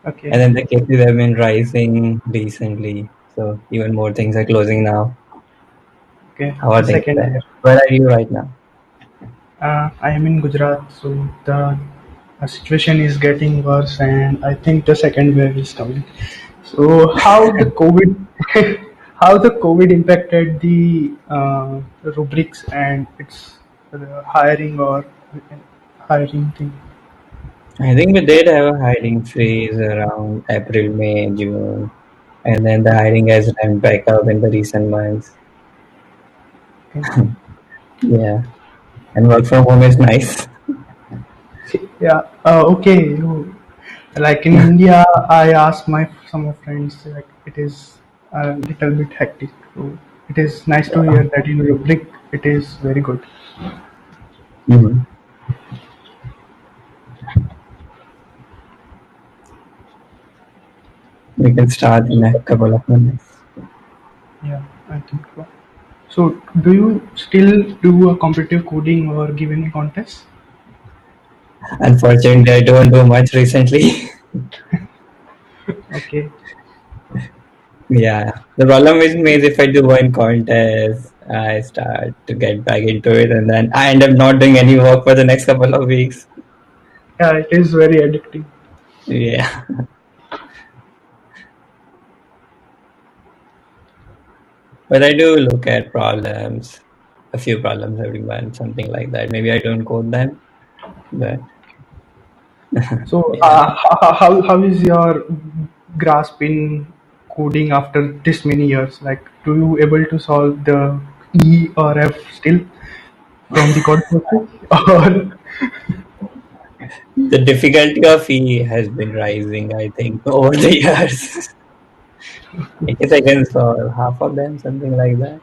And Okay. then the cases have been rising recently. So even more things are closing now. Okay. How are things Second there? year. Where are you right now? I am in Gujarat, so the situation is getting worse, and I think the second wave is coming. So how the COVID impacted the rubrics and its hiring or hiring thing? I think we did have a hiring freeze around April, May, June, and then the hiring has ramped back up in the recent months. Okay. Yeah, and work from home is nice. Yeah. Okay. Like in India, I asked my some of friends like it is a little bit hectic. So it is nice to hear that in rubric it is very good. Mhm. We can start in a couple of minutes. Yeah, I think so. So, do you still do a competitive coding or give any contests? Unfortunately, I don't do much recently. Okay. Yeah, the problem with me is if I do one contest, I start to get back into it, and then I end up not doing any work for the next couple of weeks. Yeah, it is very addictive. Yeah, but I do look at problems, a few problems every month, something like that. Maybe I don't code them, but So, yeah. how is your grasp in coding after this many years? Like, do you able to solve the E or F still from the code process? Or The difficulty of E has been rising, I think, over the years. I guess I can solve half of them, something like that.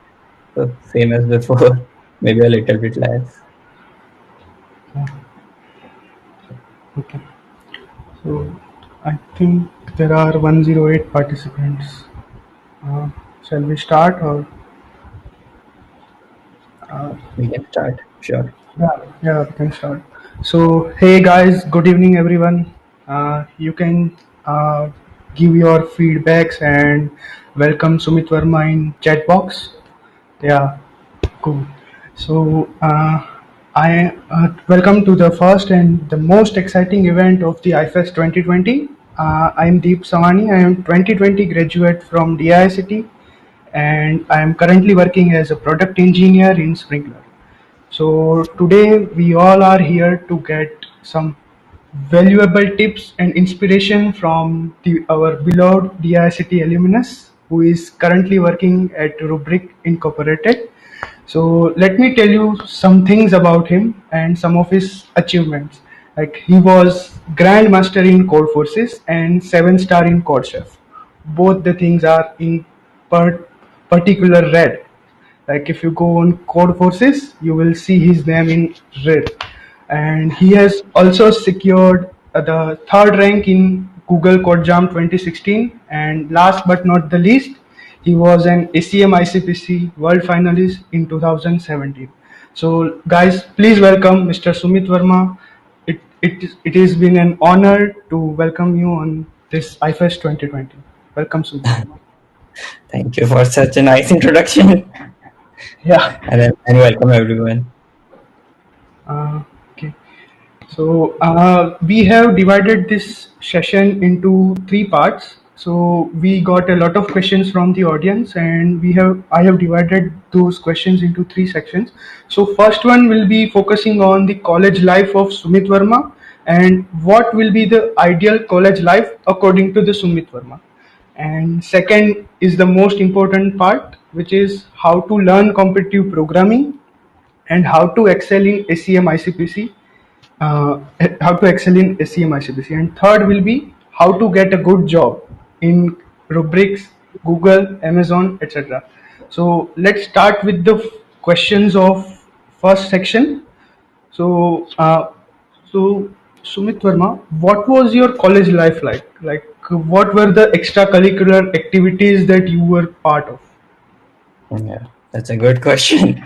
So same as before, maybe a little bit less. okay, so I think there are 108 participants. Uh, shall we start or? We can start, sure. Yeah, we can start. So, hey guys, good evening, everyone. You can give your feedbacks and welcome Sumit Varma in chat box. Yeah, cool. So, I welcome to the first and the most exciting event of the iFest 2020. I am Deep Savani. I am 2020 graduate from DAIICT, and I am currently working as a product engineer in Sprinkler. So today we all are here to get some valuable tips and inspiration from our beloved DICT alumnus who is currently working at Rubrik Incorporated. So let me tell you some things about him and some of his achievements. Like he was Grandmaster in Codeforces and 7-star in Codechef. Both the things are in particular red. Like if you go on Codeforces, you will see his name in red. And he has also secured the third rank in Google Code Jam 2016. And last but not the least, he was an ACM ICPC World Finalist in 2017. So, guys, please welcome Mr. Sumit Varma. It has been an honor to welcome you on this iFest 2020. Welcome, Sumit Varma. Thank you for such a nice introduction. Yeah. And welcome everyone. Okay. So we have divided this session into three parts. So we got a lot of questions from the audience, and I have divided those questions into three sections. So first one will be focusing on the college life of Sumit Varma and what will be the ideal college life according to the Sumit Varma. And second is the most important part, which is how to learn competitive programming and how to excel in SEM ICPC, uh, how to excel in SEM ICPC. And third will be how to get a good job in Rubriks, Google, Amazon, etc. So let's start with the questions of first section. So, so Sumit Verma, what was your college life like? Like, what were the extracurricular activities that you were part of? Yeah, that's a good question.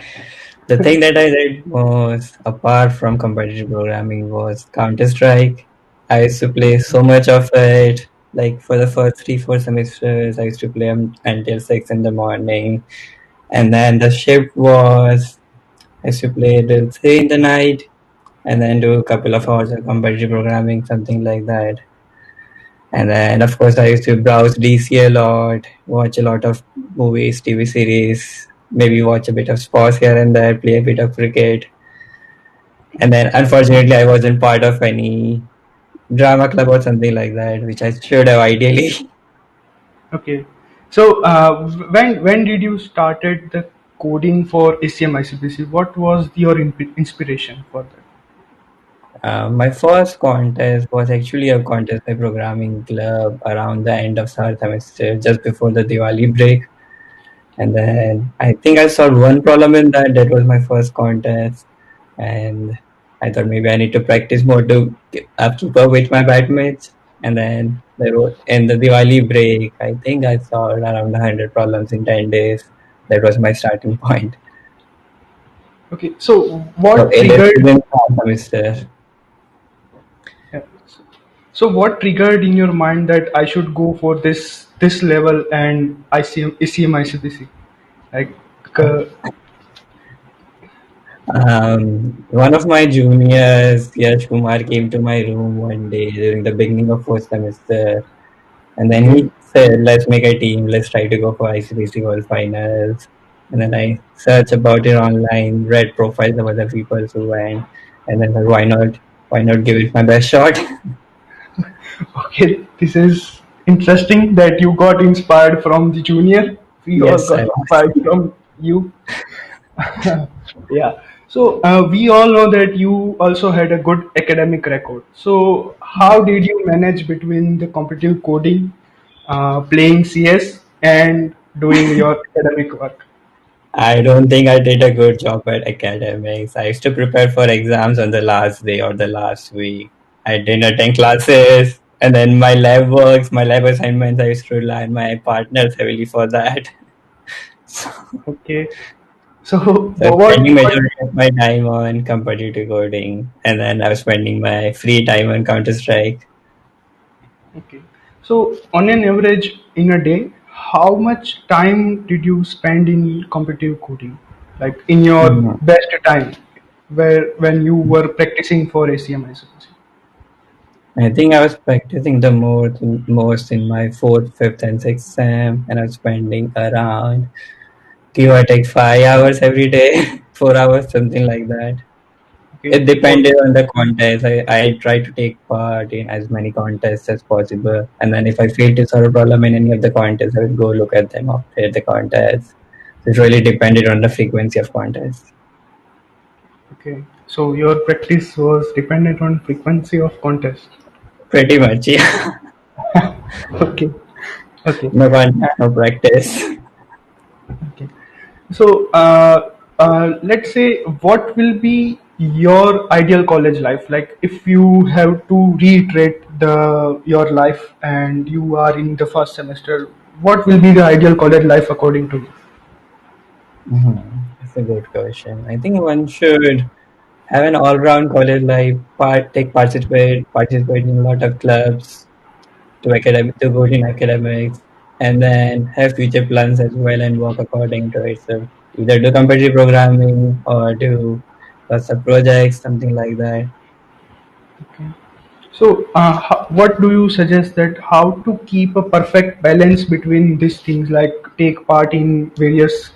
The thing that I did most, apart from competitive programming, was Counter Strike. I used to play so much of it. Like for the first 3-4 semesters, I used to play until 6 in the morning, and then the shift was I used to play till 3 in the night, and then do a couple of hours of competitive programming, something like that. And then, of course, I used to browse DC a lot, watch a lot of movies, TV series, maybe watch a bit of sports here and there, play a bit of cricket. And then, unfortunately, I wasn't part of any drama club or something like that, which I should have ideally. Okay. So when did you started the coding for ACM ICPC? What was your inspiration for that? My first contest was actually a contest by programming club around the end of third semester, just before the Diwali break. And then I think I solved one problem in that. That was my first contest. And I thought maybe I need to practice more to keep up with my batchmates. And then in the Diwali break, I think I solved around 100 problems in 10 days. That was my starting point. Okay. So So what in this triggered? season, semester, Yeah. So what triggered in your mind that I should go for this level and ICM ACM ICPC? Like, uh, one of my juniors, Yash Kumar, came to my room one day during the beginning of first semester. And then okay, he said, let's make a team, let's try to go for ICPC World Finals. And then I searched about it online, read profiles of other people who went, and then thought, why not give it my best shot? okay, this is interesting that you got inspired from the junior. We all Yes, I got was. inspired from you. Yeah. So we all know that you also had a good academic record. So how did you manage between the competitive coding, playing CS, and doing your academic work? I don't think I did a good job at academics. I used to prepare for exams on the last day or the last week. I didn't attend classes, and then my lab works, my lab assignments, I used to rely on my partners heavily for that. So, Okay. So so I was spending majority of my time on competitive coding, and then I was spending my free time on Counter Strike. okay. So on an average in a day, how much time did you spend in competitive coding? Like in your best time, where when you were practicing for ACM ICPC? I think I was practicing the most in my fourth, fifth, and sixth sem, and I was spending around give or take 5 hours every day, 4 hours, something like that. Okay. It For depended on the contest. I try to take part in as many contests as possible, and then if I fail to solve a problem in any of the contests, I would go look at them after the contest. So it really depended on the frequency of contests. okay. So your practice was dependent on frequency of contest. Pretty much, yeah. Okay. Okay. No contest, no practice. Okay. So, let's say, what will be your ideal college life? Like, if you have to reiterate the your life and you are in the first semester, what will be the ideal college life according to you? That's a good question. I think one should have an all-round college life. Participate in a lot of clubs to go in academics, and then have future plans as well and work according to it. So either do competitive programming or do lots of projects, something like that. Okay. So, what do you suggest that how to keep a perfect balance between these things, like take part in various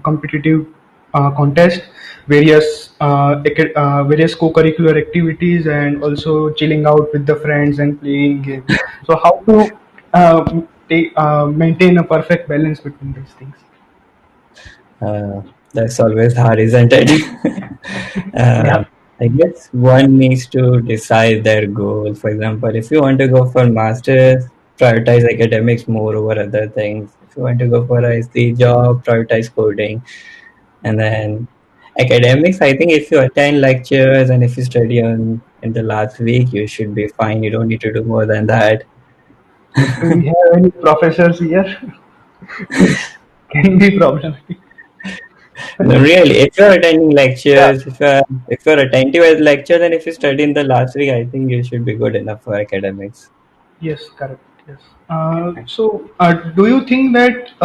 competitive contests, various co-curricular activities, and also chilling out with the friends and playing games. So, how to maintain a perfect balance between these things? Uh, that's always hard, isn't it? Yeah. uh, I guess one needs to decide their goal. For example, if you want to go for masters, prioritize academics more over other things. If you want to go for a IC job, prioritize coding. And then academics, I think if you attend lectures and if you study on in the last week, you should be fine. You don't need to do more than that. Do we have any professors here? This can be problematic. No, really, if you're attending Yeah. lectures, if you're attentive at lectures, and if you study in the last week, I think you should be good enough for academics. Yes, correct. Yes. Do you think that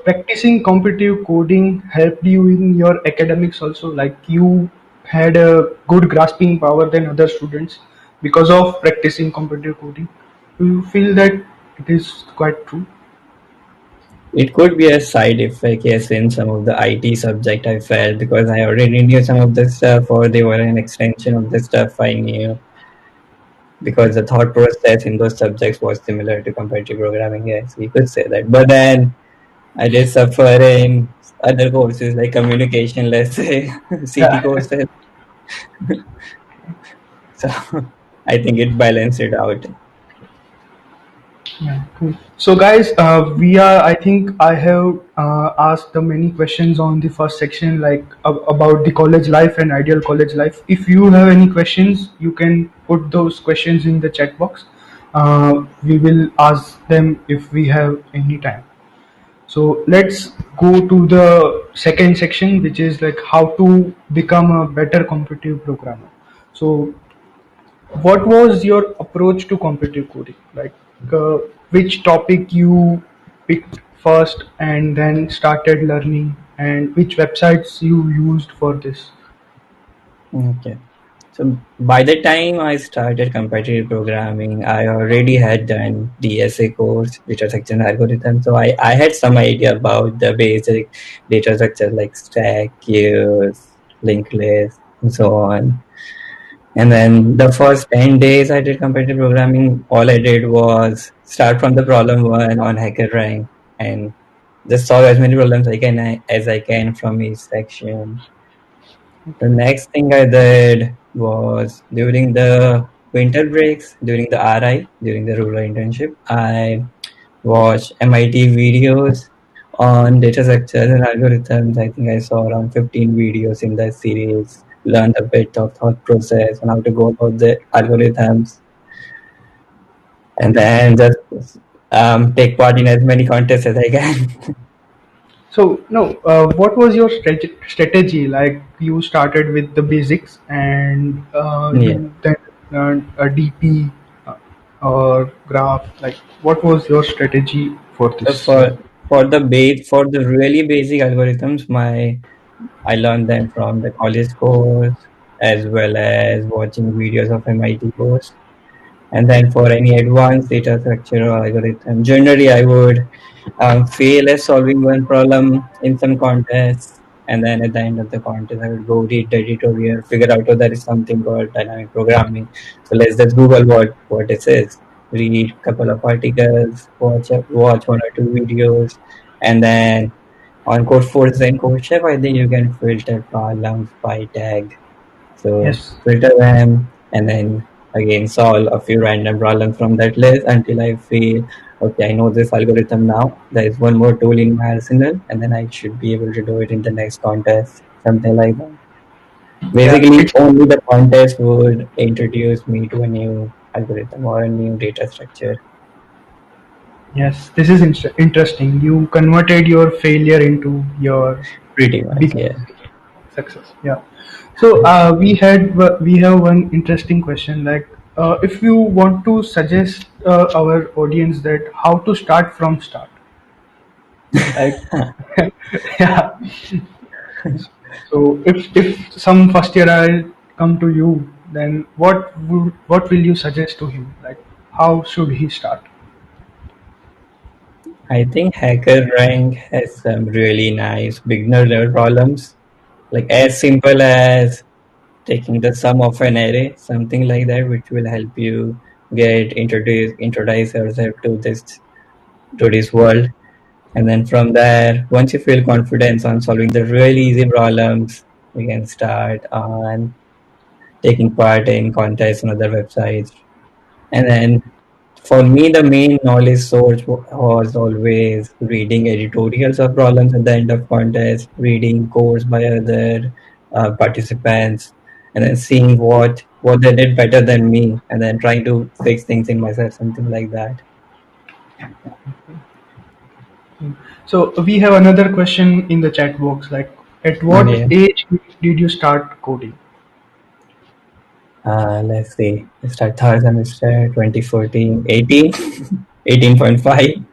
practicing competitive coding helped you in your academics also? Like you had a good grasping power than other students because of practicing competitive coding. Do you feel that it is quite true? It could be a side effect, yes, in some of the IT subject I felt because I already knew some of the stuff, or they were an extension of the stuff I knew, because the thought process in those subjects was similar to comparative programming. Yes, you could say that. But then I did suffer in other courses like communication, let's say, CT Yeah. courses. So I think it balanced it out. Yeah, cool. So, guys, we are. I think I have asked the many questions on the first section, like about the college life and ideal college life. If you have any questions, you can put those questions in the chat box. We will ask them if we have any time. So let's go to the second section, which is like how to become a better competitive programmer. So what was your approach to competitive coding? Like, which topic you picked first and then started learning, and which websites you used for this? Okay. So by the time I started competitive programming, I already had done DSA course, data structure and algorithm. So I had some idea about the basic data structure like stack, queues, linked list, and so on. And then the first 10 days I did competitive programming, all I did was start from the problem one on HackerRank and just solve as many problems as I can from each section. The next thing I did was during the winter breaks, during the RI, during the rural internship, I watched MIT videos on data structures and algorithms. I think I saw around 15 videos in that series, learned a bit of thought process on how to go about the algorithms, and then just take part in as many contests as I can. So no, what was your strategy? Like you started with the basics, and Yeah. you then learned a DP or graph. Like, what was your strategy for So this? for the really basic algorithms, I learned them from the college course as well as watching videos of MIT course. And then for any advanced data structure or algorithm, generally I would fail at solving one problem in some contests. And then at the end of the contest, I would go read the tutorial, figure out, oh, there is something called dynamic programming. So let's just Google what this is. Read a couple of articles, watch one or two videos, and then on Codeforces and Codechef, I think you can filter columns by tag. So Yes. filter them and then again solve a few random problems from that list until I feel, okay, I know this algorithm now. There is one more tool in my arsenal, and then I should be able to do it in the next contest, something like that. Yeah. Basically, It's only the contest would introduce me to a new algorithm or a new data structure. Yes. This is interesting. You converted your failure into your Pretty much, big yeah. success. Yeah. So we have one interesting question. Like, if you want to suggest our audience that how to start from start, like, yeah. So if some first year I come to you, then what will you suggest to him? Like, how should he start? I think HackerRank has some really nice beginner level problems, like as simple as taking the sum of an array, something like that, which will help you introduce yourself to this world. And then from there, once you feel confidence on solving the really easy problems, we can start on taking part in contests on other websites. And then for me, the main knowledge source was always reading editorials of problems at the end of contest, reading codes by other participants, and then seeing what they did better than me, and then trying to fix things in myself, something like that. So we have another question in the chat box. Like, at what Yeah. age did you start coding? Let's see. I start third semester, 2014, 18. 18.5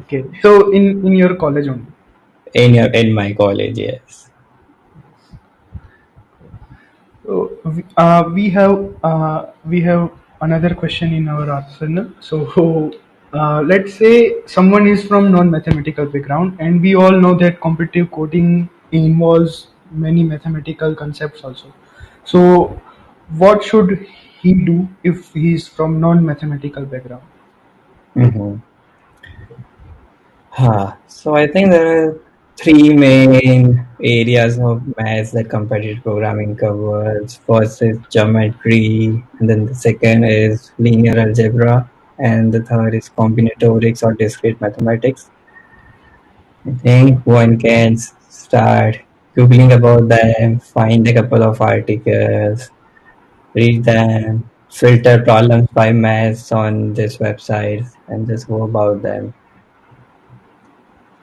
Okay. So in your college only. in my college, yes. So we have another question in our arsenal. So let's say someone is from non-mathematical background, and we all know that competitive coding involves many mathematical concepts also. So what should he do if he is from non-mathematical background? Hmm. So I think there are three main areas of maths that competitive programming covers. First is geometry, and then the second is linear algebra, and the third is combinatorics or discrete mathematics. I think one can start googling about them, find a couple of articles, read them, filter problems by maths on this website, and just go about them.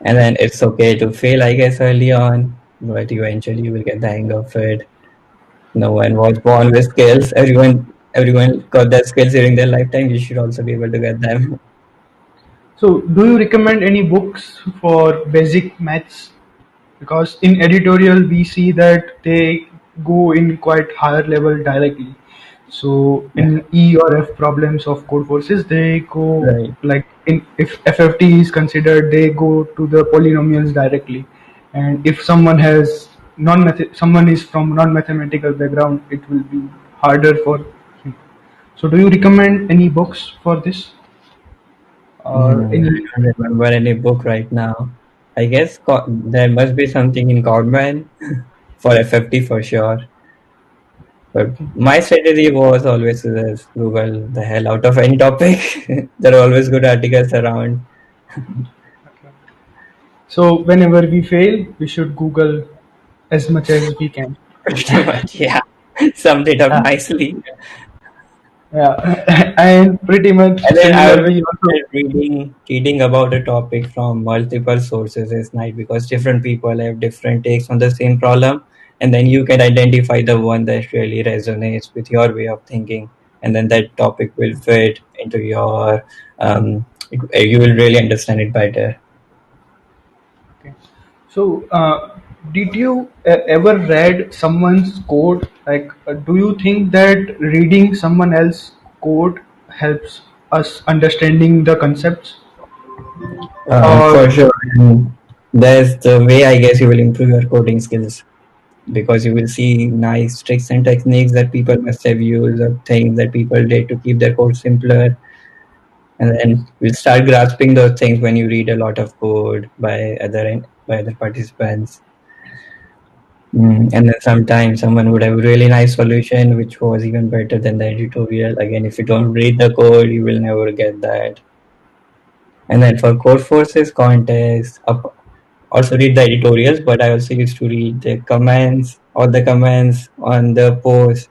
And then it's okay to fail, I guess, early on, but eventually you will get the hang of it. No one was born with skills. Everyone got their skills during their lifetime. You should also be able to get them. So do you recommend any books for basic maths? Because in editorial we see that they go in quite higher level directly. So Yeah, in E or F problems of Codeforces, they go right. like in if FFT is considered, they go to the polynomials directly. And if someone has someone is from non-mathematical background, it will be harder for him. So do you recommend any books for this or I any? don't remember any book right now. I guess there must be something in Codman for FFT for sure. But my strategy was always to just Google the hell out of any topic. There are always good articles around. So whenever we fail, we should Google as much as we can. Pretty much, yeah. Summed it up Yeah, nicely. yeah. And pretty much And then I similar. also We think also that reading about a topic from multiple sources is nice because different people have different takes on the same problem, and then you can identify the one that really resonates with your way of thinking, and then that topic will fit into your you will really understand it better. okay. So did you ever read someone's code? Like, do you think that reading someone else's code helps us understanding the concepts? For Or sure, and that's the way I guess you will improve your coding skills because you will see nice tricks and techniques that people must have used or things that people did to keep their code simpler. And then you'll start grasping those things when you read a lot of code by other participants. And then sometimes someone would have a really nice solution which was even better than the editorial. Again, if you don't read the code, you will never get that. And then for Codeforces contests, also read the editorials, but I also used to read the comments or the comments on the post.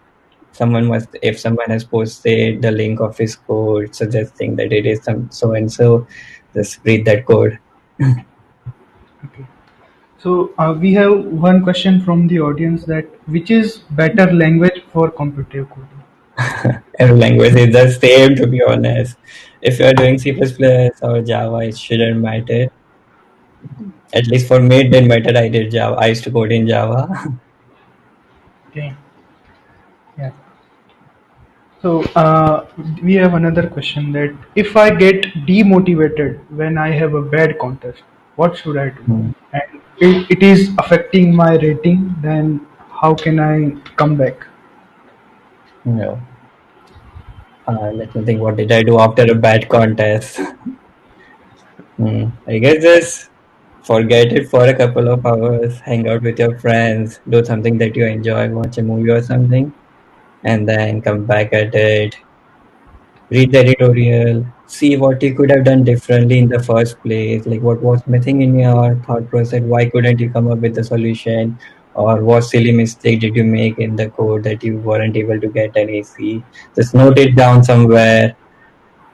If someone has posted the link of his code suggesting that it is some so and so, just read that code. okay. So we have one question from the audience that which is better language for competitive coding? Every language is the same, to be honest. If you're doing C++ or Java, it shouldn't matter. At least for me, it didn't matter. I did Java. I used to code in Java. Okay. Yeah. So we have another question that if I get demotivated when I have a bad contest, what should I do? Hmm. And if it is affecting my rating, then how can I come back? No. Let me think. What did I do after a bad contest? I guess just forget it for a couple of hours, hang out with your friends, do something that you enjoy, watch a movie or something, and then come back at it, read the editorial, see what you could have done differently in the first place, like what was missing in your thought process, why couldn't you come up with a solution, or what silly mistake did you make in the code that you weren't able to get an AC. Just note it down somewhere,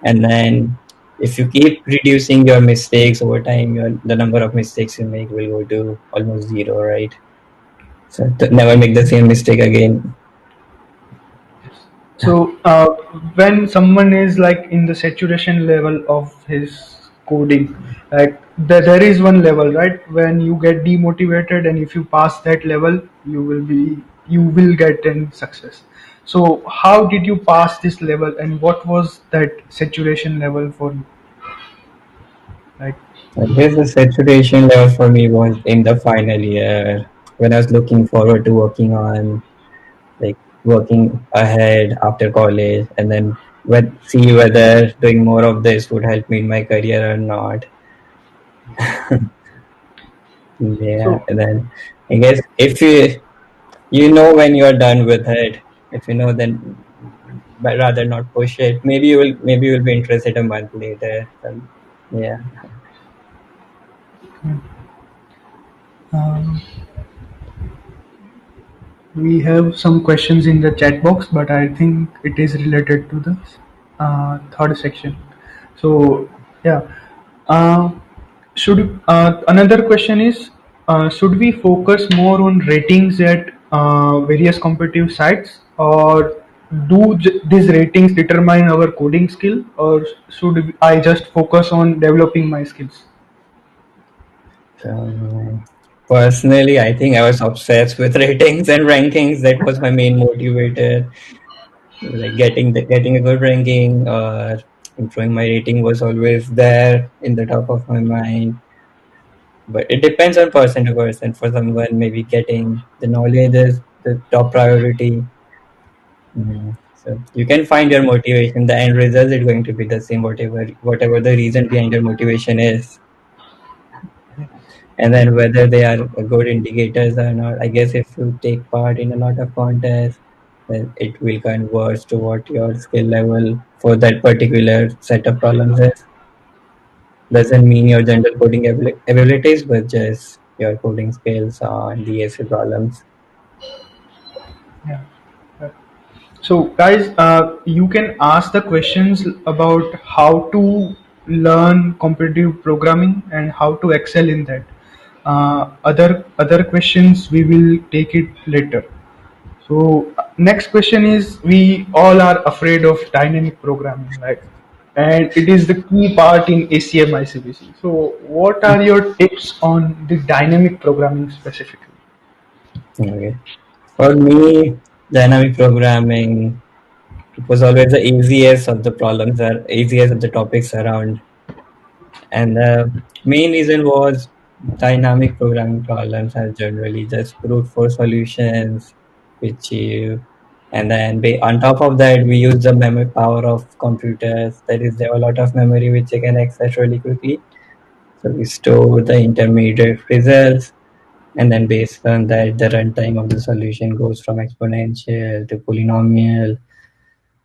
and then if you keep reducing your mistakes over time, the number of mistakes you make will go to almost zero, right? So never make the same mistake again. So when someone is like in the saturation level of his coding, like there is one level, right? When you get demotivated, and if you pass that level, you will get in success. So how did you pass this level, and what was that saturation level for you? Like, I guess the saturation level for me was in the final year when I was looking forward to working ahead after college, and then see whether doing more of this would help me in my career or not. Yeah, so and then I guess if you know when you're done with it, if you know, then but rather not push it. Maybe you will be interested a month later. Yeah. um, we have some questions in the chat box, but I think it is related to the third section. So yeah, uh, should another question is, should we focus more on ratings at various competitive sites, or these ratings determine our coding skill, or should I just focus on developing my skills? So, personally, I think I was obsessed with ratings and rankings. That was my main motivator. Like getting a good ranking or improving my rating was always there in the top of my mind. But it depends on person to person. For someone, maybe getting the knowledge is the top priority. So you can find your motivation. The end result is going to be the same, whatever the reason behind your motivation is. And then whether they are good indicators or not, I guess if you take part in a lot of contests, then it will converge to what your skill level for that particular set of problems is. Doesn't mean your general coding abilities, but just your coding skills on the DSA problems. Yeah. So, guys, you can ask the questions about how to learn competitive programming and how to excel in that. Other questions we will take it later. So, next question is: we all are afraid of dynamic programming, right? And it is the key part in ACM ICPC. So, what are your tips on the dynamic programming specifically? Okay. For me, dynamic programming, it was always the easiest of the problems, or easiest of the topics around. And the main reason was dynamic programming problems are generally just brute force solutions, which you, and then on top of that, we use the memory power of computers. That is, there are a lot of memory which you can access really quickly. So we store the intermediate results, and then based on that, the runtime of the solution goes from exponential to polynomial.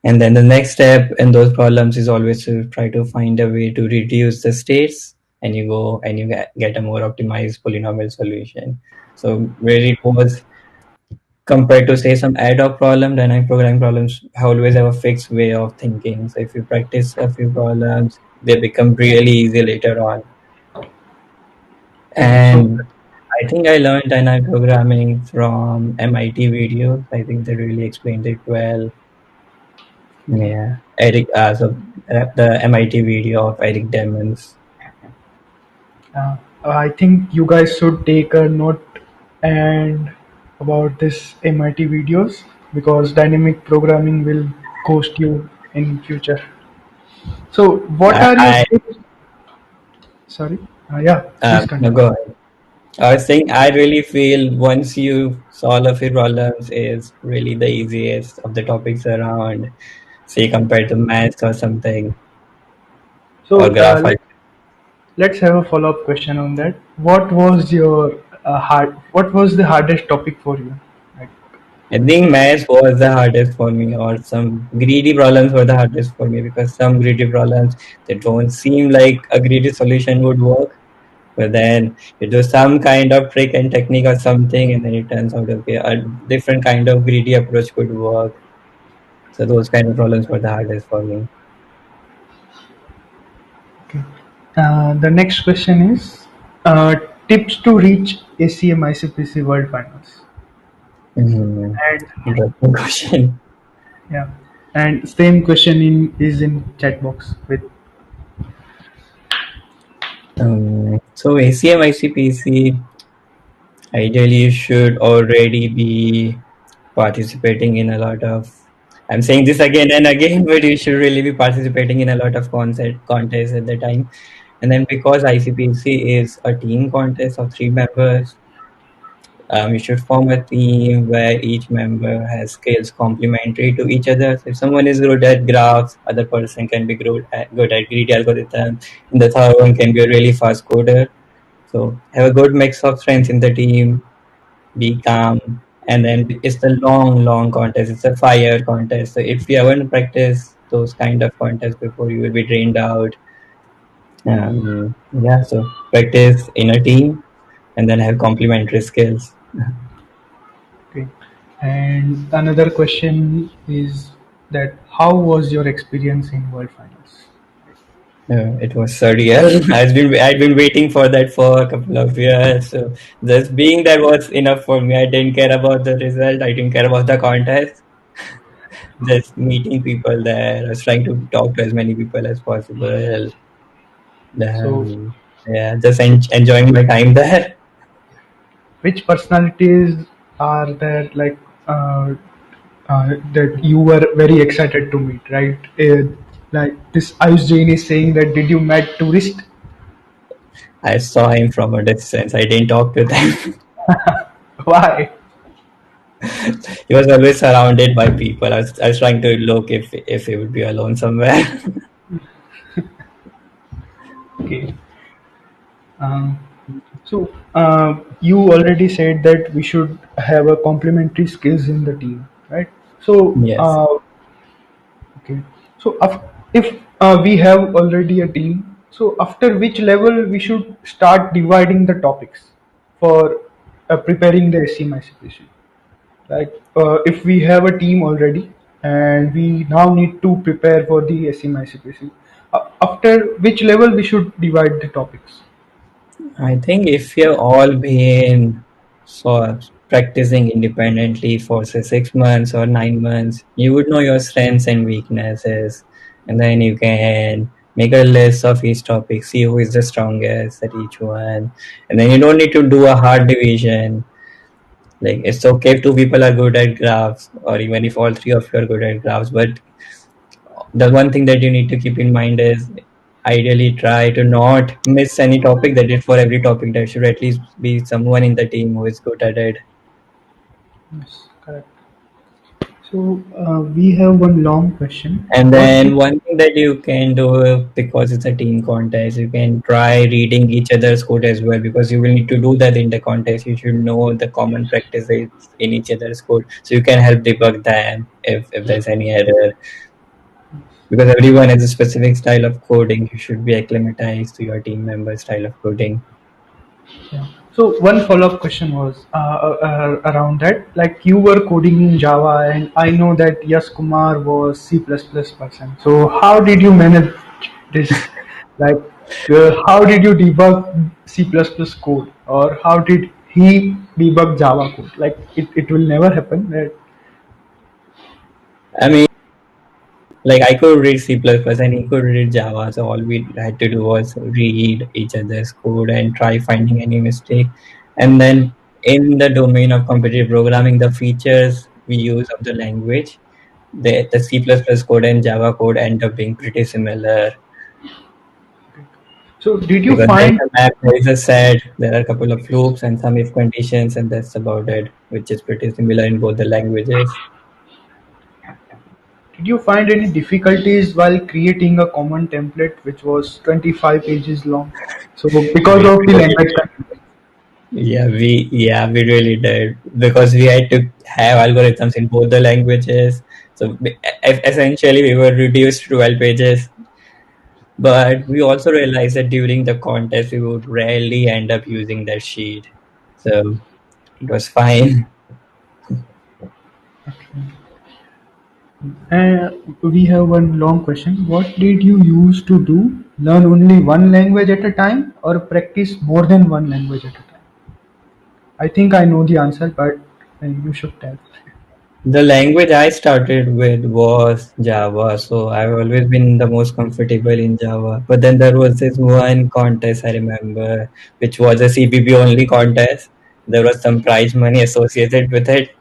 And then the next step in those problems is always to try to find a way to reduce the states, and you go and you get a more optimized polynomial solution. So where it was compared to say some ad hoc problem, dynamic programming problems always have a fixed way of thinking. So if you practice a few problems, they become really easy later on. Okay, so And I think I learned dynamic programming from MIT videos. I think they really explained it well. Yeah, the MIT video of Eric Demons. Uh, I think you guys should take a note and about this MIT videos, because dynamic programming will cost you in future. So, what are your I tips? Sorry. Yeah, please no, continue. go ahead. I was saying I really feel once you solve a few problems is really the easiest of the topics around, say compared to maths or something or So, graph. let's have a follow-up question on that. What was your What was the hardest topic for you? Like, I think maths was the hardest for me, or some greedy problems were the hardest for me, because some greedy problems, they don't seem like a greedy solution would work. But then you do some kind of trick and technique or something, and then it turns out okay, a different kind of greedy approach could work. So those kind of problems were the hardest for me. okay. The next question is, uh, tips to reach ACM ICPC World Finals. Hmm. And Interesting question. yeah. And same question is in chat box with. So ACM ICPC, ideally you should already be participating in a lot of. I'm saying this again and again, but you should really be participating in a lot of contests at the time. And then because ICPC is a team contest of 3 members, you should form a team where each member has skills complementary to each other. So if someone is good at graphs, other person can be good at greedy algorithm, and the third one can be a really fast coder. So have a good mix of strengths in the team, be calm, and then it's the long contest. It's a 5 year contest. So if you haven't practiced those kind of contests before, you will be drained out. Yeah, so practice in a team and then have complementary skills. Okay. And another question is that how was your experience in World Finals? It was surreal. I'd been waiting for that for a couple of years. So just being there was enough for me. I didn't care about the result. I didn't care about the contest. Just meeting people there. I was trying to talk to as many people as possible. So, Yeah, just enjoying my time there. which personalities are there that you were very excited to meet, right? Like this Ayush Jain is saying that did you met tourist? I saw him from a distance. I didn't talk to them. Why? He was always surrounded by people. I was trying to look if he would be alone somewhere. Okay. Um, so you already said that we should have a complementary skills in the team, right? So Yes. okay. So if we have already a team, so after which level we should start dividing the topics for preparing the SEM ICPC? Like if we have a team already and we now need to prepare for the SEM ICPC, after which level we should divide the topics? I think if you've all been practicing independently for say 6 months or 9 months, you would know your strengths and weaknesses, and then you can make a list of each topic, see who is the strongest at each one, and then you don't need to do a hard division. Like it's okay if 2 people are good at graphs, or even if all 3 of you are good at graphs, but the one thing that you need to keep in mind is ideally try to not miss any topic. That is, for every topic there should at least be someone in the team who is good at it. Yes, correct. So we have one long question. And What then did one thing that you can do, because it's a team contest, you can try reading each other's code as well, because you will need to do that in the contest. You should know the common practices in each other's code, so you can help debug them if there's any error. Because everyone has a specific style of coding, you should be acclimatized to your team member's style of coding. Yeah. So one follow-up question was around that. Like you were coding in Java, and I know that Yash Kumar was C++ person. So how did you manage this? Like, how did you debug C++ code, or how did he debug Java code? Like it will never happen. Right? I mean, like I could read C++ and he could read Java, so all we had to do was read each other's code and try finding any mistake. And then in the domain of competitive programming, the features we use of the language, the C++ code and Java code end up being pretty similar, So did you because there is find a map, there is a set, there are a couple of loops and some if conditions, and that's about it, which is pretty similar in both the languages. Did you find any difficulties while creating a common template which was 25 pages long? So because We of the really language constraint. Yeah, we really did, because we had to have algorithms in both the languages. So essentially, we were reduced to 12 pages. But we also realized that during the contest, we would rarely end up using that sheet. So it was fine. We have one long question. What did you use to do? Learn only one language at a time or practice more than one language at a time? I think I know the answer, but you should tell. The language I started with was Java, so I've always been the most comfortable in Java. But then there was this one contest I remember, which was a CPP only contest. There was some prize money associated with it,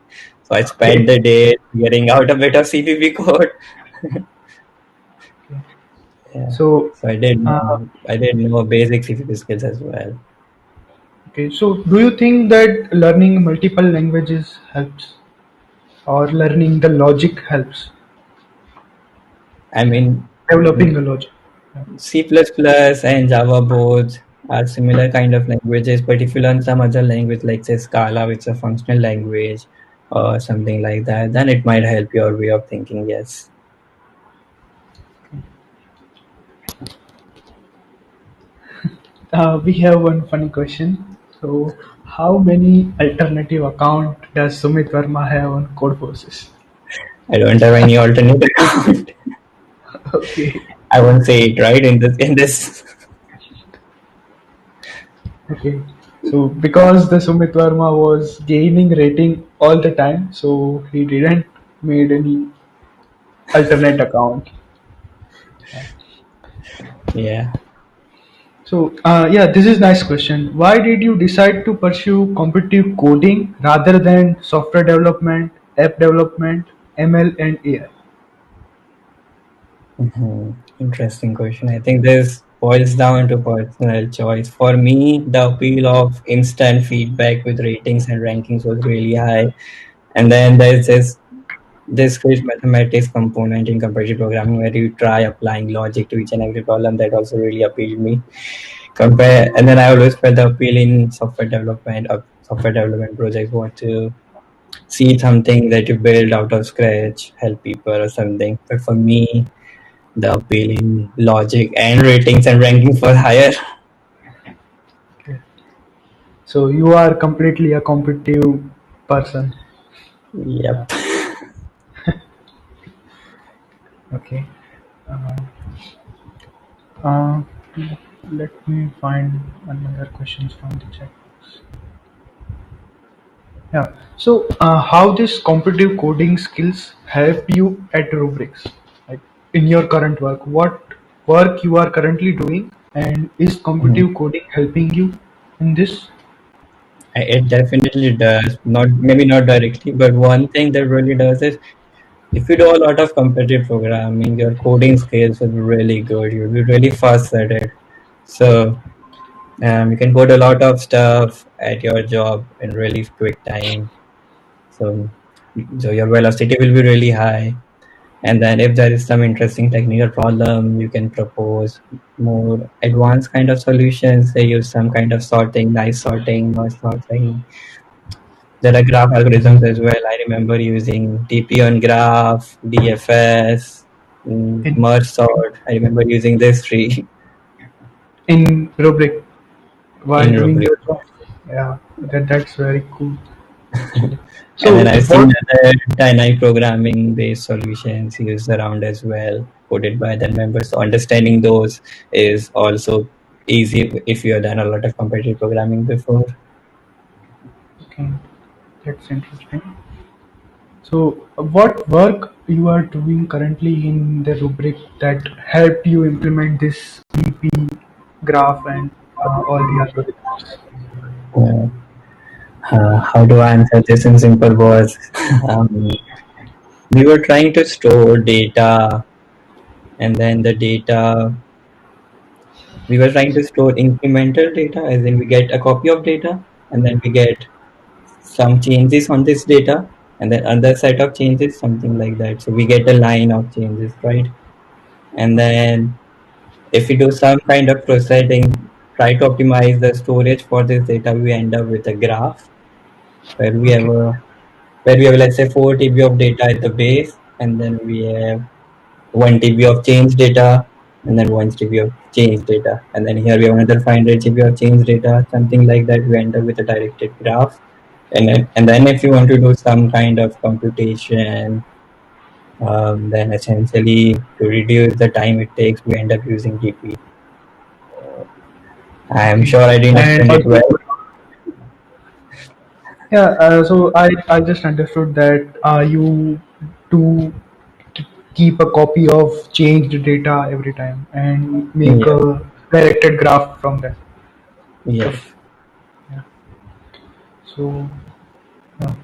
so I spent Okay. the day figuring out a bit of CPP code. Okay. Yeah, So, so uh, I did know basic CPP skills as well. okay. So, do you think that learning multiple languages helps, or learning the logic helps, I mean, developing the logic? Yeah. C++ and Java both are similar kind of languages, but if you learn some other language like say Scala, which is a functional language or something like that, then it might help your way of thinking, yes. We have one funny question. So, how many alternative account does Sumit Verma have on Codeforces? I don't have any alternate account. Okay. I won't say it right in this. Okay. So, because the Sumit Verma was gaining rating all the time, so he didn't made any alternate account. Yeah. So, yeah, this is nice question. Why did you decide to pursue competitive coding rather than software development, app development, ML, and AI? Interesting question. I think this boils down to personal choice. For me, the appeal of instant feedback with ratings and rankings was really high. And then there's this discrete mathematics component in comparative programming where you try applying logic to each and every problem. That also really appealed me. And then I always felt the appeal in software development projects want to see something that you build out of scratch, help people or something. But for me, the appeal in logic and ratings and rankings was higher. Okay. So, you are completely a competitive person. Yeah. Yep. Okay. Uh, uh, let me find another questions from the chat box. Yeah. So, how this competitive coding skills help you at Rubriks, like in your current work? What work you are currently doing, and is Mhm. competitive coding helping you in this? It definitely does. Not maybe not directly, but one thing that really does is if you do a lot of competitive programming, your coding skills will be really good. You'll be really fast at it. So you can code a lot of stuff at your job in really quick time. So, so your velocity will be really high. And then if there is some interesting technical problem, you can propose more advanced kind of solutions. They use some kind of sorting, nice sorting, noise sorting. There are graph algorithms as well. I remember using TP on graph, DFS, in merge sort. I remember using this tree in Rubrik while in doing Rubrik. your job? Yeah, that's very cool actually. And then So, I've seen what? other dynamic programming based solutions used around as well, coded by the members. So understanding those is also easy if you have done a lot of competitive programming before. Okay, that's interesting. So, what work you are doing currently in the rubric that helped you implement this BP graph and all the algorithms? Uh, how do I answer this in simple words? Um, we were trying to store data, and then the data we were trying to store incremental data, as in we get a copy of data, and then we get some changes on this data, and then another set of changes, something like that. So we get a line of changes, right? And then if we do some kind of processing, try to optimize the storage for this data, we end up with a graph where we have Okay, a where we have, let's say, 4 TB of data at the base, and then we have 1 TB of change data, and then 1 TB of change data, and then here we have another 500 GB of change data, something like that. We end up with a directed graph, and then if you want to do some kind of computation, then essentially to reduce the time it takes, we end up using DP. I am okay. sure I didn't And explain it also, well. Yeah, so I just understood that you do keep a copy of changed data every time and make Yeah, a directed graph from that. yeah. Okay. Yeah. So, uh,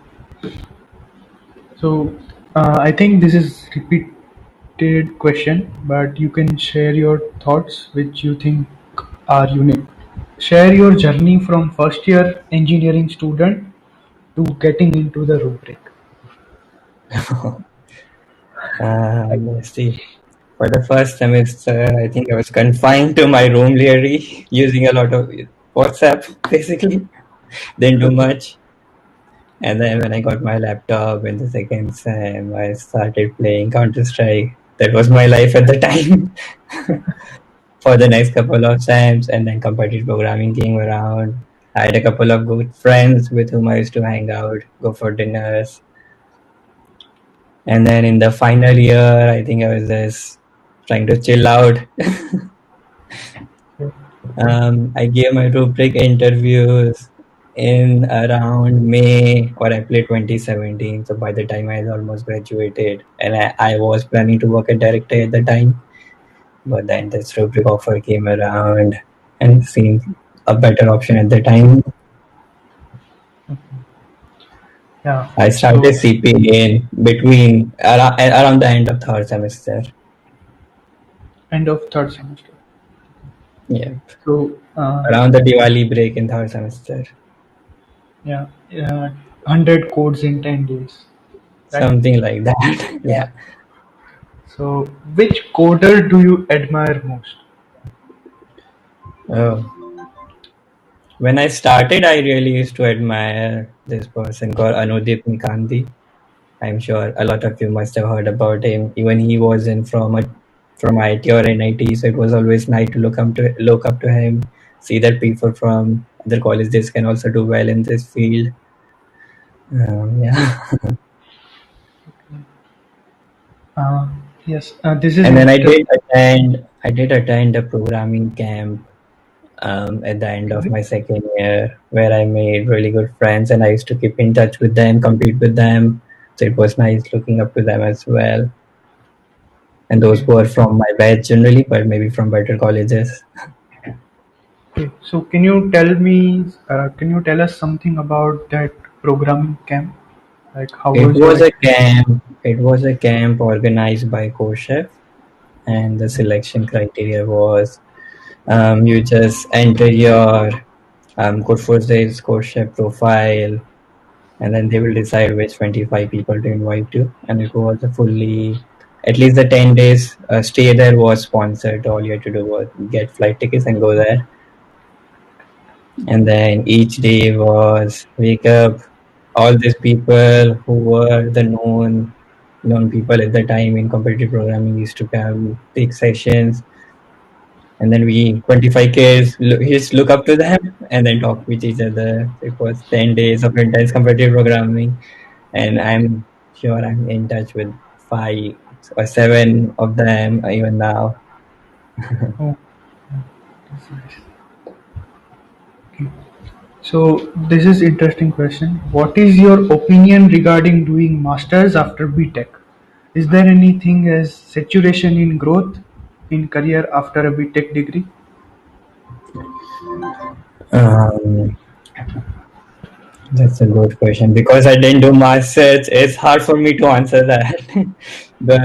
so I think this is repeated question, but you can share your thoughts which you think are unique. Share your journey from first year engineering student to getting into the rubric. Let's see. For the first semester, I think I was confined to my room really, using a lot of WhatsApp, basically. Didn't do Okay. much. And then when I got my laptop in the second sem, I started playing Counter Strike. That was my life at the time for the next couple of sems. And then competitive programming came around. I had a couple of good friends with whom I used to hang out, go for dinners. And then in the final year, I think I was just trying to chill out. I gave my Rubrik interviews in around May or April 2017. So by the time I had almost graduated, and I was planning to work at DAIICT at the time, but then this Rubrik offer came around and seemed a better option at the time. Yeah. I started So CP in between around the end of third semester. end of third semester. Yeah, So around the Diwali break in third semester, yeah, 100 codes in 10 days, right? something like that. Yeah. Yeah. So which coder do you admire most? Oh. When I started, I really used to admire this person called Anudip Nikandi. I'm sure a lot of you must have heard about him. Even he wasn't from IT or NIT, so it was always nice to look up to him. See that people from other colleges can also do well in this field. Yeah, Uh, yes, this is and then interesting. I did attend a programming camp at the end of Okay. my second year, where I made really good friends and I used to keep in touch with them, compete with them. So it was nice looking up to them as well. And those Okay. were from my batch generally, but maybe from better colleges. Okay. So can you tell us something about that programming camp? Like, how It was your was a experience? camp. It was a camp organized by Codechef, and the selection criteria was you just enter your Codeforces Codechef profile, and then they will decide which 25 people to invite you. And it was a fully, at least the 10 days stay there was sponsored. All you had to do was get flight tickets and go there. And then each day was wake up, all these people who were the known people at the time in competitive programming used to come take sessions, and then we 25 kids just look up to them and then talk with each other. It was 10 days of intense competitive programming, and I'm sure I'm in touch with 5 or 7 of them even now. Oh, that's nice. Okay. So this is interesting question. What is your opinion regarding doing masters after BTech? Is there anything as saturation in growth in career after a BTech degree? um, that's a good question because I didn't do masters. It's hard for me to answer that, but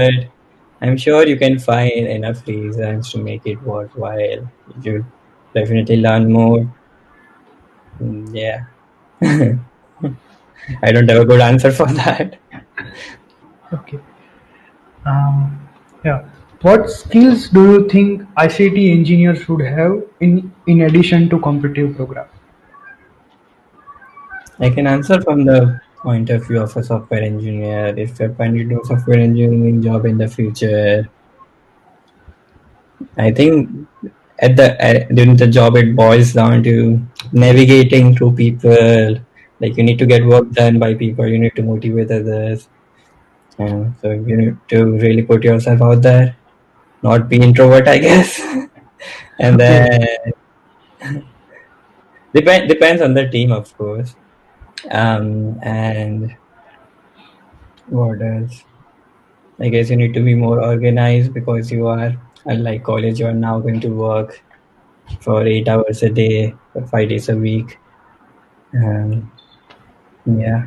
I'm sure you can find enough reasons to make it worthwhile. You definitely learn more. Yeah. I don't have a good answer for that. Okay. Um, yeah. What skills do you think ICT engineers should have in addition to competitive program? I can answer from the point of view of a software engineer. If you're planning to do a software engineering job in the future, I think during the job it boils down to navigating through people. Like you need to get work done by people. You need to motivate others. So you need to really put yourself out there, not be introvert, I guess. And Okay. then depends on the team, of course. And what else? I guess you need to be more organized because you are, unlike college, you are now going to work for 8 hours a day, for 5 days a week. Yeah.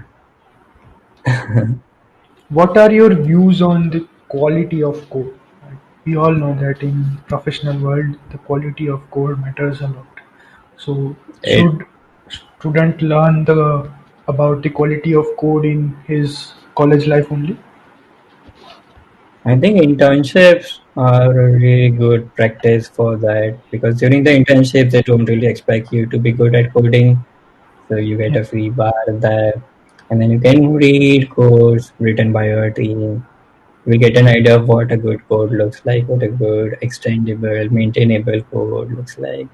What are your views on the quality of code? Like, we all know that in professional world, the quality of code matters a lot. So, It, should student learn the about the quality of code in his college life only? I think internships are a really good practice for that because during the internships, they don't really expect you to be good at coding. So you get Yeah. a free bar there, and then you can read codes written by your team. We get an idea of what a good code looks like, what a good extendable, maintainable code looks like.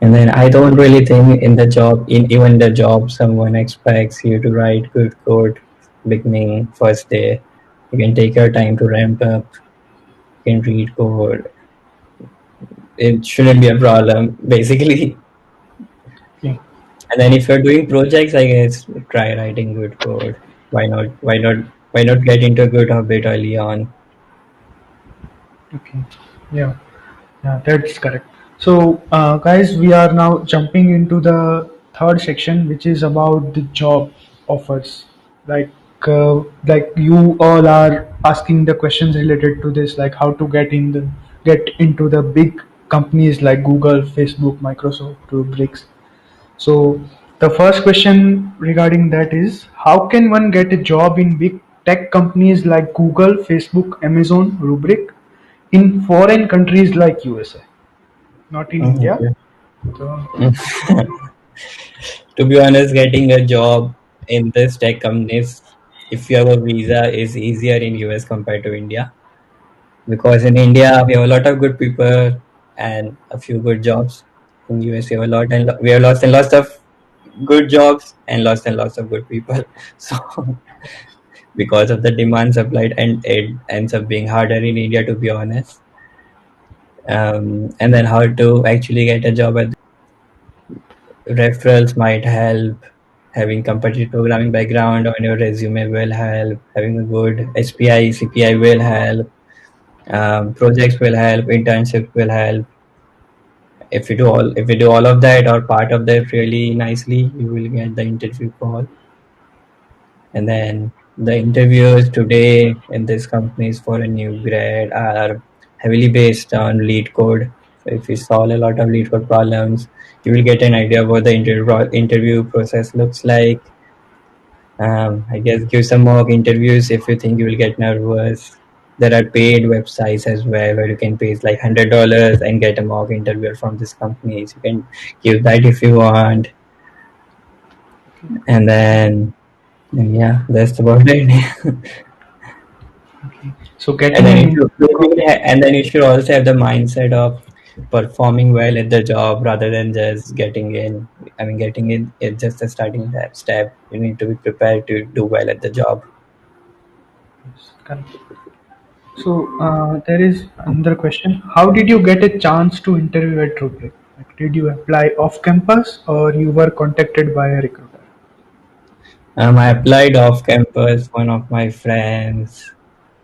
And then I don't really think in the job, in even the job, someone expects you to write good code beginning first day. You can take your time to ramp up. You can read code. It shouldn't be a problem, basically. Okay. And then if you're doing projects, I guess try writing good code. Why not? Why not? Why not get into a good habit early on? Okay. Yeah. Yeah, that's correct. So, guys, we are now jumping into the third section, which is about the job offers. Like, like you all are asking the questions related to this, like how to get into the big companies like Google, Facebook, Microsoft, Rubriks. So, the first question regarding that is, how can one get a job in big tech companies like Google, Facebook, Amazon, Rubrik in foreign countries like USA? Not in India. Mhm. So, To be honest, getting a job in this tech companies, if you have a visa, is easier in US compared to India. Because in India, we have a lot of good people and a few good jobs. In US, we have a lot and we have lots and lots of good jobs and lots of good people. So because of the demand supplied, and it ends up being harder in India, to be honest. And then how to actually get a job at referrals might help. Having competitive programming background on your resume will help. Having a good HPI, CPI will help. Projects will help. Internships will help. If you do all of that or part of that really nicely, you will get the interview call. And then the interviews today in these companies for a new grad are heavily based on lead code. So if you solve a lot of lead code problems, you will get an idea of what the interview process looks like. I guess give some mock interviews if you think you will get nervous. There are paid websites as well where you can pay like $100 and get a mock interview from these companies. You can give that if you want, and then and yeah, that's about it. okay. So And getting then an you should interview. and then you should also have the mindset of performing well at the job rather than just getting in. I mean, getting in is just a starting step. You need to be prepared to do well at the job. Correct. So there is another question. How did you get a chance to interview at Rubrik? Like, did you apply off campus or you were contacted by a recruiter? I applied off campus. One of my friends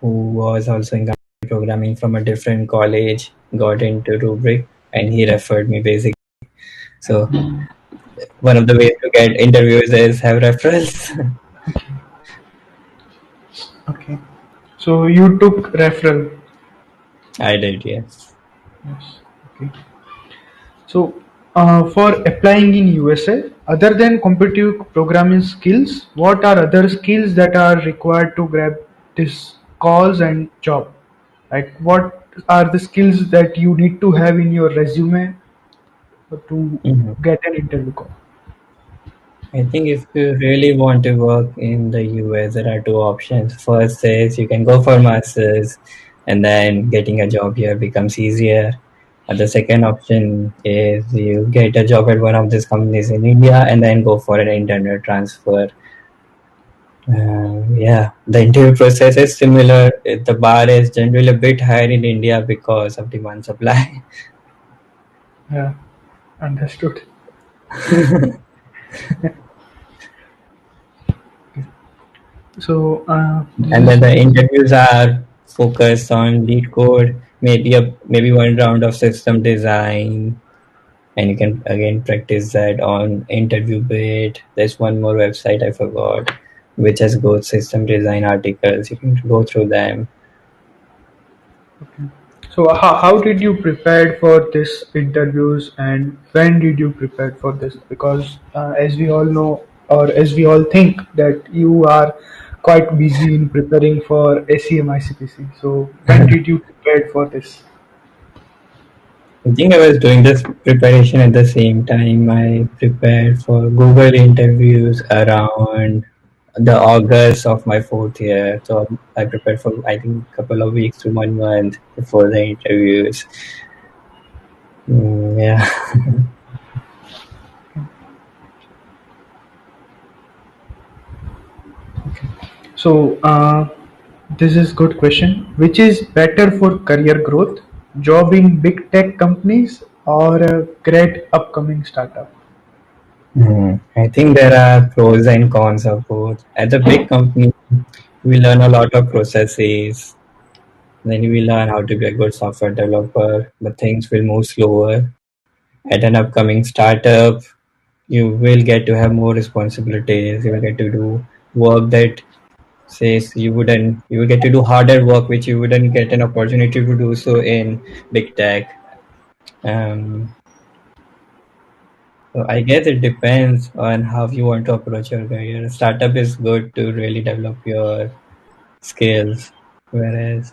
who was also in programming from a different college got into Rubrik and he referred me basically. So one of the ways to get interviews is have referrals. Okay. So you took referral. I did, yes. Yes. Okay. So, for applying in USA, other than competitive programming skills, what are other skills that are required to grab this calls and job? Like, what are the skills that you need to have in your resume to Mhm. get an interview call? I think if you really want to work in the US, there are two options. First is you can go for masters, and then getting a job here becomes easier. The second option is you get a job at one of these companies in India and then go for an internal transfer. Yeah, the interview process is similar. The bar is generally a bit higher in India because of demand supply. Yeah, understood. So And this then is the interviews are focused on lead code, maybe one round of system design, and you can again practice that on interview bit. There's one more website I forgot, which has good system design articles. You can go through them. okay. So how did you prepare for this interviews and when did you prepare for this? Because as we all know or as we all think that you are quite busy in preparing for SEM ICPC. So when did you prepare for this? I think I was doing this preparation at the same time. I prepared for Google interviews around the August of my fourth year. So I prepared for I think a couple of weeks to 1 month before the interviews. Yeah. So this is good question. Which is better for career growth? Job in big tech companies or a great upcoming startup? I think there are pros and cons of both. At a big company, we learn a lot of processes. Then we learn how to be a good software developer, but things will move slower. At an upcoming startup, you will get to have more responsibilities. You will get to do work that says you will get to do harder work which you wouldn't get an opportunity to do so in big tech. Um, so I guess it depends on how you want to approach your career. Startup is good to really develop your skills, whereas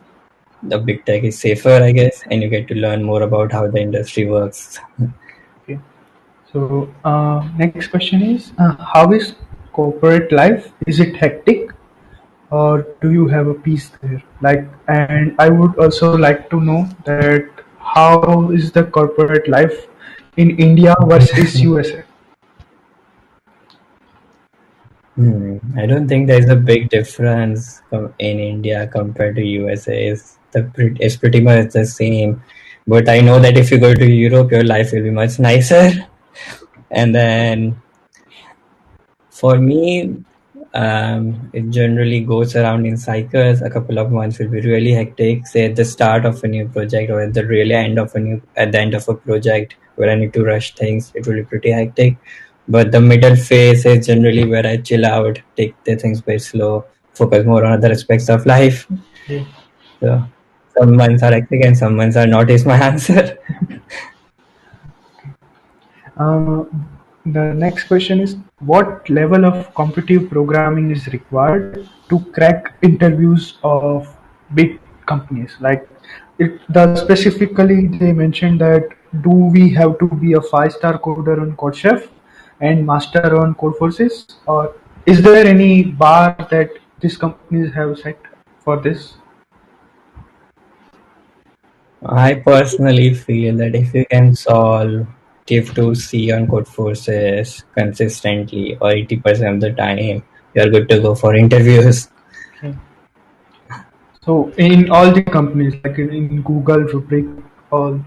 the big tech is safer, I guess, and you get to learn more about how the industry works. Okay. So next question is how is corporate life? Is it hectic or do you have a peace there? Like, and I would also like to know that how is the corporate life in India versus USA? I don't think there's a big difference in India compared to USA. It's pretty much the same. But I know that if you go to Europe, your life will be much nicer. And then for me, it generally goes around in cycles. A couple of months will be really hectic, say at the start of a new project or at the really end of at the end of a project where I need to rush things. It will be pretty hectic. But the middle phase is generally where I chill out, take the things very slow, focus more on other aspects of life. Okay. So some months are hectic and some months are not is my answer. Uh, the next question is what level of competitive programming is required to crack interviews of big companies? Like specifically they mentioned that do we have to be a 5-star coder on Codechef and master on Codeforces, or is there any bar that these companies have set for this? I personally feel that if you can solve TIF to C on Codeforces consistently or 80% of the time, you're good to go for interviews. Okay. So in all the companies, like in Google, Rubrik, all.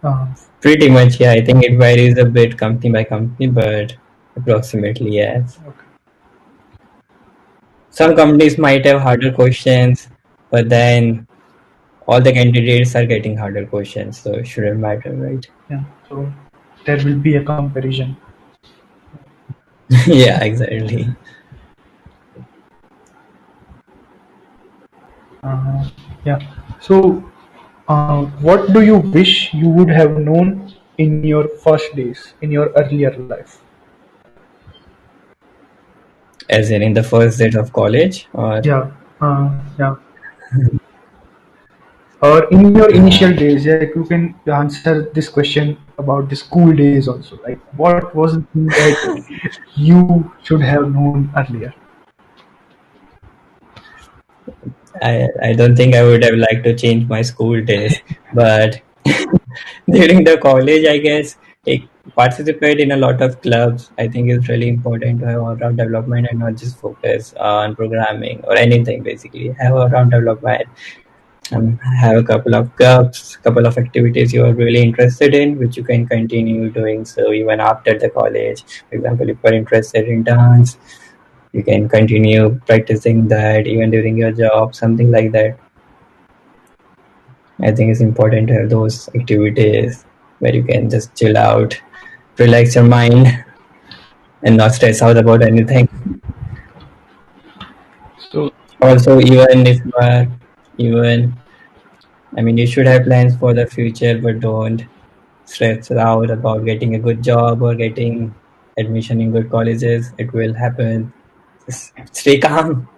Uh, Pretty much, yeah. I think it varies a bit company by company, but approximately, yes. okay. Some companies might have harder questions, but then all the candidates are getting harder questions, so it shouldn't matter, right? Yeah. So there will be a comparison. Yeah, exactly. Uh, yeah. So, what do you wish you would have known in your first days, in your earlier life? As in the first day of college, or Yeah. Yeah. Or in your initial uh, days, yeah, like you can answer this question about the school days also. Like, what was the thing that you should have known earlier? I don't think I would have liked to change my school days, but during the college, I guess I participate in a lot of clubs. I think it's really important to have all-round development and not just focus on programming or anything. Basically, have all-round development. Have a couple of clubs, couple of activities you are really interested in, which you can continue doing so even after the college. For example, if you're interested in dance, You can continue practicing that even during your job, something like that. I think it's important to have those activities where you can just chill out, relax your mind, and not stress out about anything. So Also, even if you are, even, I mean, you should have plans for the future, but don't stress out about getting a good job or getting admission in good colleges. It will happen. Just stay calm.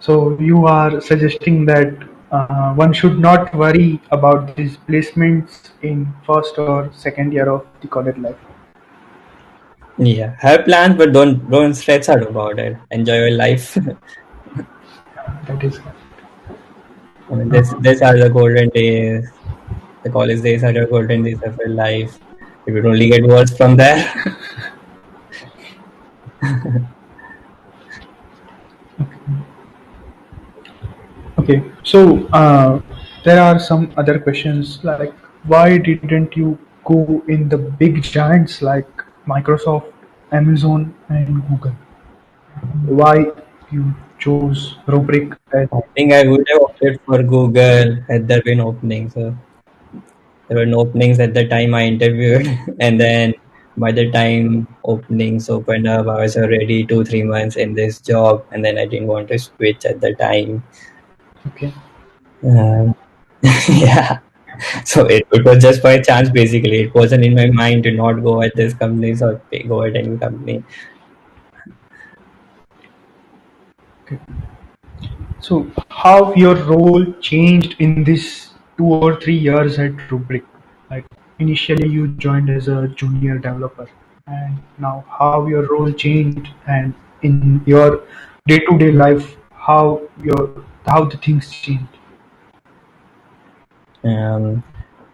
So you are suggesting that one should not worry about these placements in first or second year of the college life. Yeah, have plans, but don't stress out about it. Enjoy your life. That is. I mean, this are the golden days. The college days are the golden days of your life. It will only get worse from there. Okay, so there are some other questions like why didn't you go in the big giants like Microsoft, Amazon, and Google? Why you chose Rubrik as I think I would have opted for Google had there been openings. So there were no openings at the time I interviewed, and then by the time openings opened up, I was already 2 3 months in this job, and then I didn't want to switch at the time. okay? Um, yeah, so it was just by chance basically. It wasn't in my mind to not go at this company or go at any company. Okay. So how your role changed in this 2 or 3 years at Rubrik? Like initially you joined as a junior developer, and now how your role changed, and in your day-to-day life, how the things changed. Um,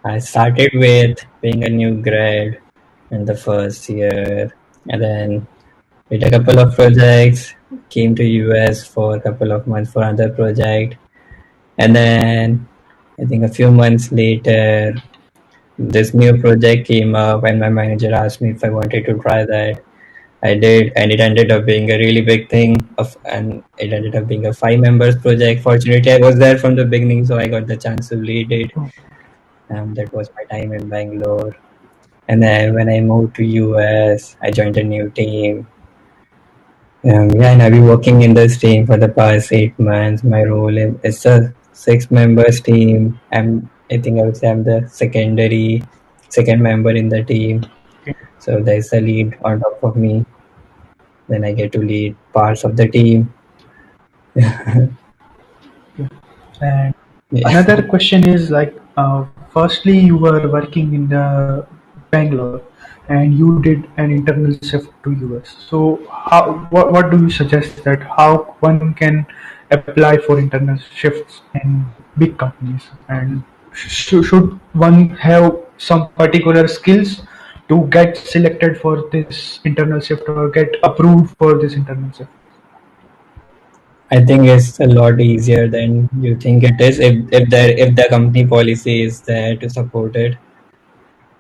I started with being a new grad in the first year, and then did a couple of projects. Came to US for a couple of months for another project, and then I think a few months later, this new project came up, and my manager asked me if I wanted to try that. I did, and it ended up being a really big thing. And it ended up being a 5 members project. Fortunately, I was there from the beginning, so I got the chance to lead it. That was my time in Bangalore. And then when I moved to US, I joined a new team. Yeah, and I've been working in this team for the past 8 months. My role is it's a 6 members team. I think I would say I'm the second member in the team. Okay. So there's a lead on top of me. Then I get to lead parts of the team. And Yeah. another question is like, firstly, you were working in the Bangalore, and you did an internal shift to US. So, what do you suggest that how one can apply for internal shifts in big companies, and should one have some particular skills to get selected for this internal shift or get approved for this internal shift? I think it's a lot easier than you think it is if the company policy is there to support it.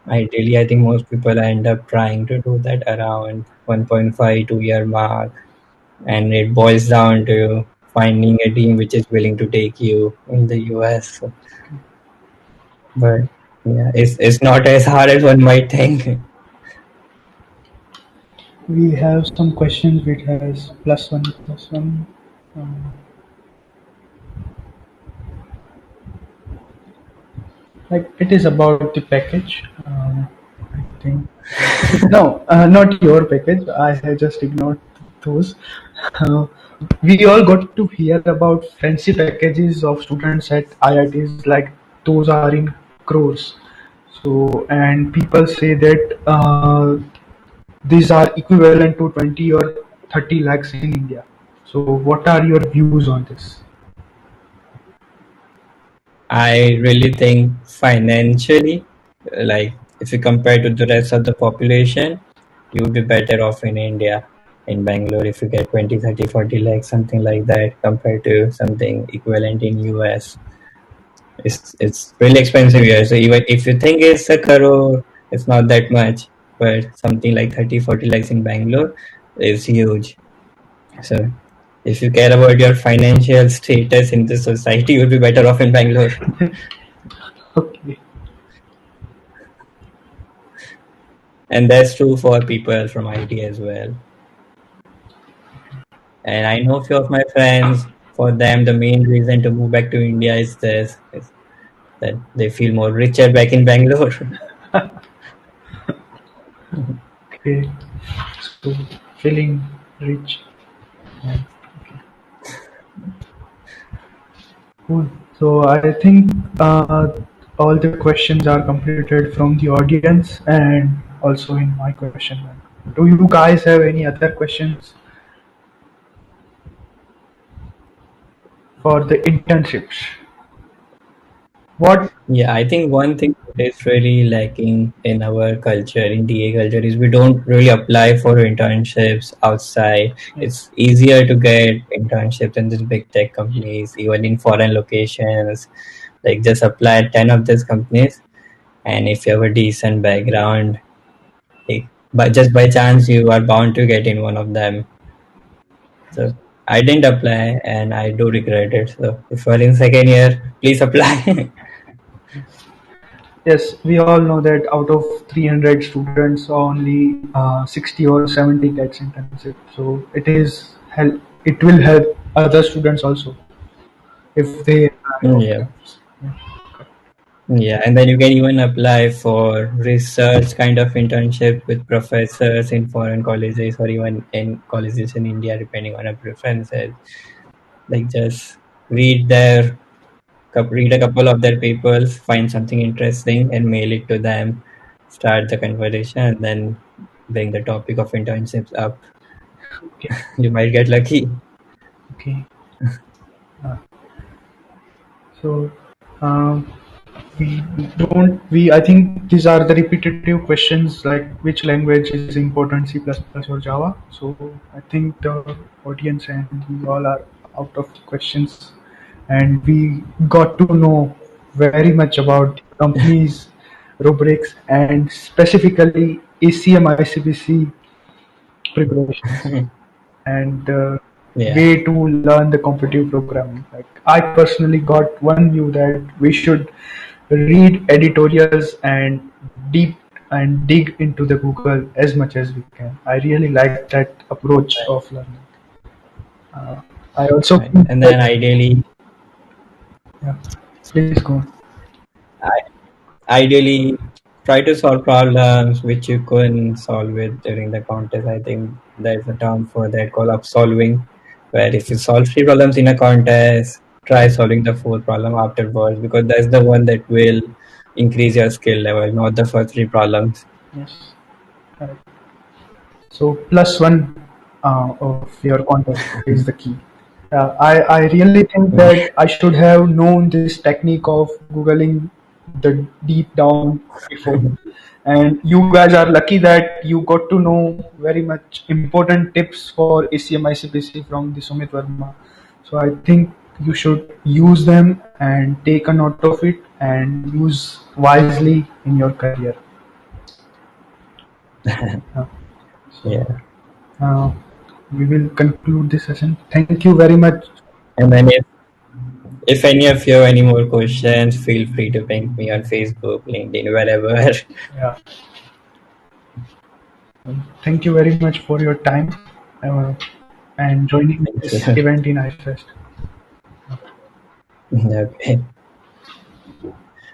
Ideally, I think most people end up trying to do that around 1.5 2 year mark, and it boils down to finding a team which is willing to take you in the US. But yeah, it's not as hard as one might think. We have some questions which has plus one. Um, like it is about the package. I think no, not your package. I have just ignored those. Uh, we all got to hear about fancy packages of students at IITs, like those are in crores. So, and people say that these are equivalent to 20 or 30 lakhs in India. So, what are your views on this? I really think financially, like if you compare to the rest of the population, you would be better off in India, in Bangalore, if you get 20, 30, 40 lakhs, something like that, compared to something equivalent in US. It's really expensive here. So even if you think it's a crore, it's not that much. But something like 30, 40 lakhs in Bangalore, is huge. So if you care about your financial status in the society, you'll be better off in Bangalore. Okay. And that's true for people from IT as well. And I know a few of my friends, for them, the main reason to move back to India is this, is that they feel more richer back in Bangalore. Okay. So feeling rich. Yeah. Cool. So I think all the questions are completed from the audience and also in my question. Do you guys have any other questions for the internships? What? Yeah, I think one thing that is really lacking in our culture, in DA culture, is we don't really apply for internships outside. Yes. It's easier to get internships in these big tech companies, even in foreign locations. Like just apply at 10 of these companies, and if you have a decent background, like, but just by chance you are bound to get in one of them. So I didn't apply, and I do regret it. So if you are in second year, please apply. Yes, we all know that out of 300 students, only 60 or 70 gets internship. So it will help other students also if they apply for Yeah. campus. Yeah. Yeah, and then you can even apply for research kind of internship with professors in foreign colleges or even in colleges in India, depending on your preferences. Like just read read a couple of their papers, find something interesting, and mail it to them. Start the conversation, and then bring the topic of internships up. Okay. You might get lucky. Okay. Uh, so um, we don't we I think these are the repetitive questions like which language is important, C++ or Java. So I think the audience and we all are out of the questions, and we got to know very much about companies, rubrics, and specifically ACM ICPC preparations and the Yeah. way to learn the competitive programming. Like I personally got one view that we should read editorials and deep and dig into the Google as much as we can. I really like that approach of learning. Uh, I also Right. think And that then ideally, yeah, please go on. ideally try to solve problems which you couldn't solve it during the contest. I think there's a term for that called upsolving, where if you solve three problems in a contest, try solving the fourth problem afterwards, because that's the one that will increase your skill level, not the first three problems. Yes, correct. So plus one of your contest is the key. I really think that I should have known this technique of Googling the deep down before. And you guys are lucky that you got to know very much important tips for ACM ICPC from the Sumit Varma. So I think you should use them and take a note of it and use wisely in your career. Uh, so Yeah. uh, we will conclude this session. Thank you very much. And then if any of you have any more questions, feel free to ping me on Facebook, LinkedIn, wherever. Yeah. Thank you very much for your time uh, and joining Thank this you. event in iFest. Okay.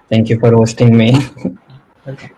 Thank you for hosting me. Welcome.